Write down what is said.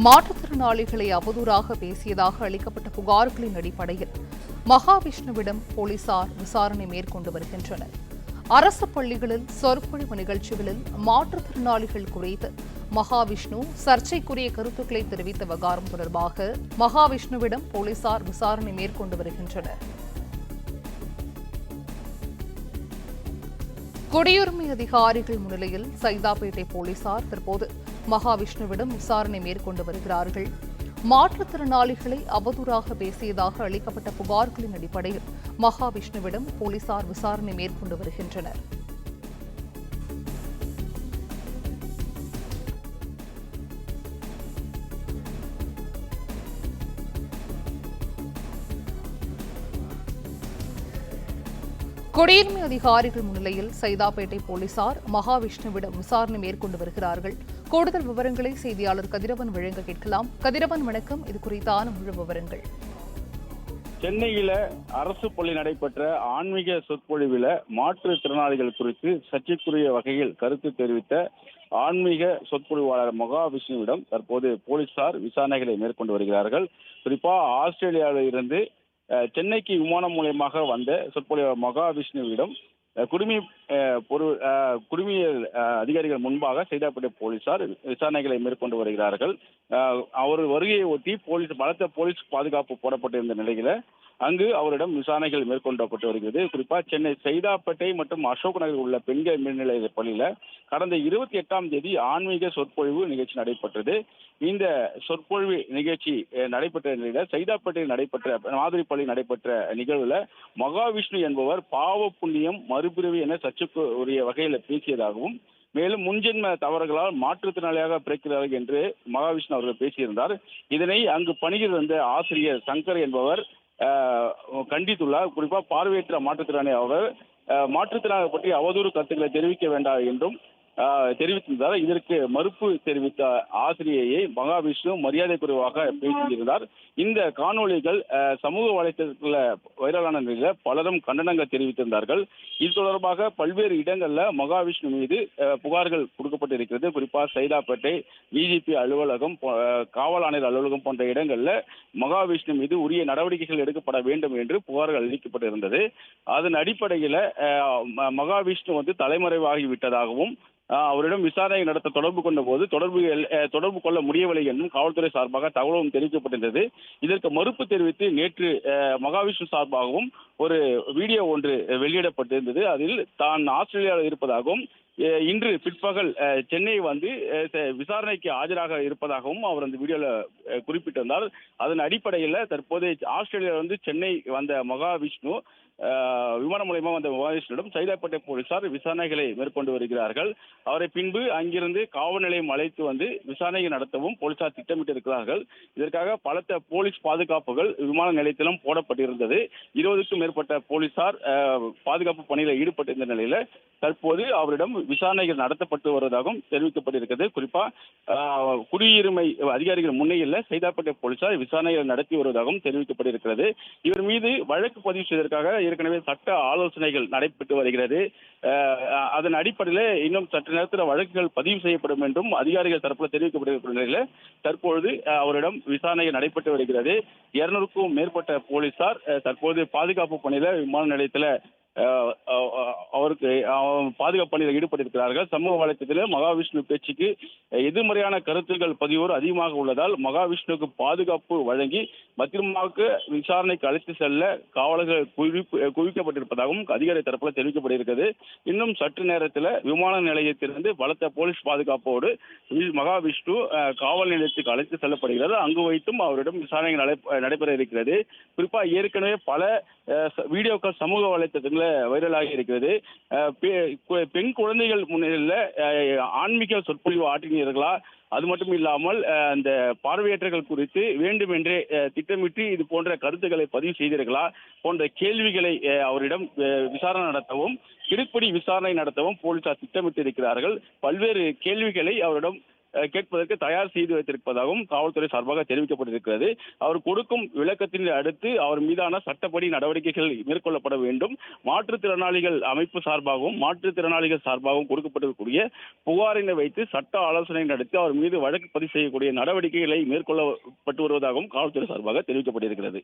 மாற்றுத்திறனாளிகளை அவதூறாக பேசியதாக அளிக்கப்பட்ட புகார்களின் அடிப்படையில் மகாவிஷ்ணுவிடம் போலீசார் விசாரணை மேற்கொண்டு வருகின்றனர். அரசு பள்ளிகளில் சொற்பொழிவு நிகழ்ச்சிகளில் மாற்றுத்திறனாளிகள் குறித்து மகாவிஷ்ணு சர்ச்சைக்குரிய கருத்துக்களை தெரிவித்த விவகாரம் தொடர்பாக மகாவிஷ்ணுவிடம் போலீசார் விசாரணை மேற்கொண்டு வருகின்றனர். குடியுரிமை அதிகாரிகள் முன்னிலையில் சைதாப்பேட்டை போலீசார் தற்போது மகாவிஷ்ணுவிடம் விசாரணை மேற்கொண்டு வருகிறார்கள். மாற்றுத்திறனாளிகளை அவதூறாக பேசியதாக அளிக்கப்பட்ட புகார்களின் அடிப்படையில் மகாவிஷ்ணுவிடம் போலீசார் விசாரணை மேற்கொண்டு வருகின்றனர். குடியுரிமை அதிகாரிகள் முன்னிலையில் சைதாப்பேட்டை போலீசார் மகாவிஷ்ணுவிடம் விசாரணை மேற்கொண்டு வருகிறார்கள். கூடுதல் விவரங்களை செய்தியாளர் கதிரவன் வழங்க கேட்கலாம். கதிரவன், வணக்கம். இது குறித்தான முழு விவரங்கள். சென்னையில அரசு பள்ளி நடைபெற்ற ஆன்மீக சொற்பொழிவில் மாற்றுத்திறனாளிகள் குறித்து சர்ச்சைக்குரிய வகையில் கருத்து தெரிவித்த ஆன்மீக சொற்பொழிவாளர் மகாவிஷ்ணுவிடம் தற்போது போலீசார் விசாரணைகளை மேற்கொண்டு வருகிறார்கள். குறிப்பா ஆஸ்திரேலியாவில் இருந்து சென்னைக்கு விமானம் மூலமாக வந்த சொற்பொழிவாளர் மகாவிஷ்ணுவிடம் குடிமையியல் அதிகாரிகள் முன்பாக சைதாப்பேட்டை போலீசார் விசாரணைகளை மேற்கொண்டு வருகிறார்கள். அவர் வருகையை ஒட்டி பலத்த போலீஸ் பாதுகாப்பு போடப்பட்டிருந்த நிலையில அங்கு அவரிடம் விசாரணைகள் மேற்கொள்ளப்பட்டு வருகிறது. குறிப்பா சென்னை சைதாப்பேட்டை மற்றும் அசோக் நகரில் உள்ள பெண்கள் மேல்நிலைய பள்ளியில கடந்த 28ஆம் தேதி ஆன்மீக சொற்பொழிவு நிகழ்ச்சி நடைபெற்றது. இந்த சொற்பொழிவு நிகழ்ச்சி நடைபெற்ற நிலையில சைதாப்பேட்டையில் நடைபெற்ற மாதிரி பள்ளி நடைபெற்ற நிகழ்வுல மகாவிஷ்ணு என்பவர் பாவ புண்ணியம் மறுபிறவி என சர்ச்சைக்குரிய வகையில் பேசியதாகவும் மேலும் முன்ஜென்ம தவறுகளால் மாற்றுத்திறனாளியாக பிறக்கிறார்கள் என்று மகாவிஷ்ணு அவர்கள் பேசியிருந்தார். இதனை அங்கு பணியில் வந்த ஆசிரியர் சங்கர் என்பவர் கண்டித்துள்ளார். குறிப்பா பார்வையற்ற மாற்றுத்திறனாளி அவர் மாற்றுத்திறனாளி பற்றி அவதூறு கருத்துக்களை தெரிவிக்க வேண்டாம் என்றும் தெரிவித்திருந்தார். இதற்கு மறுப்பு தெரிவித்த ஆசிரியையை மகாவிஷ்ணு மரியாதை குறைவாக பேசியிருந்தார். இந்த காணொலிகள் சமூக வலைதளத்தில் வைரலான நிலையில பலரும் கண்டனங்கள் தெரிவித்திருந்தார்கள். இது தொடர்பாக பல்வேறு இடங்கள்ல மகாவிஷ்ணு மீது புகார்கள் கொடுக்கப்பட்டிருக்கிறது. குறிப்பா சைதாப்பேட்டை டிஜிபி அலுவலகம், காவல் ஆணையர் அலுவலகம் போன்ற இடங்கள்ல மகாவிஷ்ணு மீது உரிய நடவடிக்கைகள் எடுக்கப்பட வேண்டும் என்று புகார்கள் அளிக்கப்பட்டிருந்தது. அதன் அடிப்படையில் மகாவிஷ்ணு தலைமறைவாகிவிட்டதாகவும் அவரிடம் விசாரணை நடத்த தொடர்பு கொண்ட போது தொடர்பு கொள்ள முடியவில்லை என்றும் காவல்துறை சார்பாக தகவலும் தெரிவிக்கப்பட்டிருந்தது. இதற்கு மறுப்பு தெரிவித்து நேற்று மகாவிஷ்ணு சார்பாகவும் ஒரு வீடியோ ஒன்று வெளியிடப்பட்டிருந்தது. அதில் தான் ஆஸ்திரேலியாவில் இருப்பதாகவும் இன்று பிற்பகல் சென்னை வந்து விசாரணைக்கு ஆஜராக இருப்பதாகவும் அவர் அந்த வீடியோல குறிப்பிட்டிருந்தார். அதன் அடிப்படையில் தற்போது ஆஸ்திரேலியா சென்னை வந்த மகாவிஷ்ணு விமானம் மூலமாக வந்த மகாவிஷ்ணுவிடம் சைதாப்பேட்டை போலீசார் விசாரணைகளை மேற்கொண்டு வருகிறார்கள். அவரை பின்பு அங்கிருந்து காவல் நிலையம் அழைத்து வந்து விசாரணை நடத்தவும் போலீசார் திட்டமிட்டிருக்கிறார்கள். இதற்காக பலத்த போலீஸ் பாதுகாப்புகள் விமான நிலையத்திலும் போடப்பட்டிருந்தது. 20க்கும் மேற்பட்ட போலீசார் பாதுகாப்பு பணியில் ஈடுபட்டிருந்த நிலையில தற்போது அவரிடம் விசாரணைகள் நடத்தப்பட்டு வருவதாகவும் தெரிவிக்கப்பட்டிருக்கிறது. குறிப்பா குடியுரிமை அதிகாரிகள் முன்னிலையில் சைதாப்பேட்டை போலீசார் விசாரணைகள் நடத்தி வருவதாகவும் தெரிவிக்கப்பட்டிருக்கிறது. இவர் மீது வழக்கு பதிவு செய்வதற்காக ஏற்கனவே சட்ட ஆலோசனைகள் நடைபெற்று வருகிறது. அதன் அடிப்படையில் இன்னும் சற்று நேரத்தில் வழக்குகள் பதிவு செய்யப்படும் என்றும் அதிகாரிகள் தரப்பில் தெரிவிக்கப்பட்டிருக்கிற நிலையில் தற்பொழுது அவரிடம் விசாரணைகள் நடைபெற்று வருகிறது. 200க்கும் மேற்பட்ட போலீசார் தற்போது பாதுகாப்பு பணியில விமான நிலையத்தில் அவருக்கு பாதுகாப்பு பணியில் ஈடுபட்டிருக்கிறார்கள். சமூக வலைத்தளத்தில் மகாவிஷ்ணு பேச்சுக்கு எதிர்மறையான கருத்துக்கள் பதிவோர் அதிகமாக உள்ளதால் மகாவிஷ்ணுக்கு பாதுகாப்பு வழங்கி பத்திரமாக விசாரணைக்கு அழைத்து செல்ல காவலர்கள் குவிக்கப்பட்டிருப்பதாகவும் அதிகாரி தரப்பில் தெரிவிக்கப்பட்டிருக்கிறது. இன்னும் சற்று நேரத்தில் விமான நிலையத்திலிருந்து பலத்த போலீஸ் பாதுகாப்போடு மகாவிஷ்ணு காவல் நிலையத்துக்கு அழைத்து செல்லப்படுகிறது. அங்கு வைத்தும் அவரிடம் விசாரணை நடைபெற இருக்கிறது. குறிப்பா ஏற்கனவே பல வீடியோக்கள் சமூக வலைத்தளத்தில் வைரலாகி இருக்கிறது. பெண் குழந்தைகள் முன்னிலையில் ஆன்மீக சொற்பொழிவு ஆற்றினீர்களா, அது மட்டும் இல்லாமல் அந்த பார்வையற்றர்கள் குறித்து வேண்டுமென்றே திட்டமிட்டு இது போன்ற கருத்துக்களை பதிவு செய்தீர்களா போன்ற கேள்விகளை அவரிடம் விசாரணை நடத்தவும் கிடுக்குப்பிடி விசாரணை நடத்தவும் போலீசார் திட்டமிட்டிருக்கிறார்கள். பல்வேறு கேள்விகளை அவரிடம் கேட்பதற்கு தயார் செய்து வைத்திருப்பதாகவும் காவல்துறை சார்பாக தெரிவிக்கப்பட்டிருக்கிறது. அவர் கொடுக்கும் விளக்கத்தினை அடுத்து அவர் மீதான சட்டப்படி நடவடிக்கைகள் மேற்கொள்ளப்பட வேண்டும். மாற்றுத்திறனாளிகள் அமைப்பு சார்பாகவும் மாற்றுத்திறனாளிகள் சார்பாகவும் கொடுக்கப்பட்டிருக்கக்கூடிய புகாரினை வைத்து சட்ட ஆலோசனை நடத்தி அவர் மீது வழக்கு பதிவு செய்யக்கூடிய நடவடிக்கைகளை மேற்கொள்ளப்பட்டு வருவதாகவும் காவல்துறை சார்பாக தெரிவிக்கப்பட்டிருக்கிறது.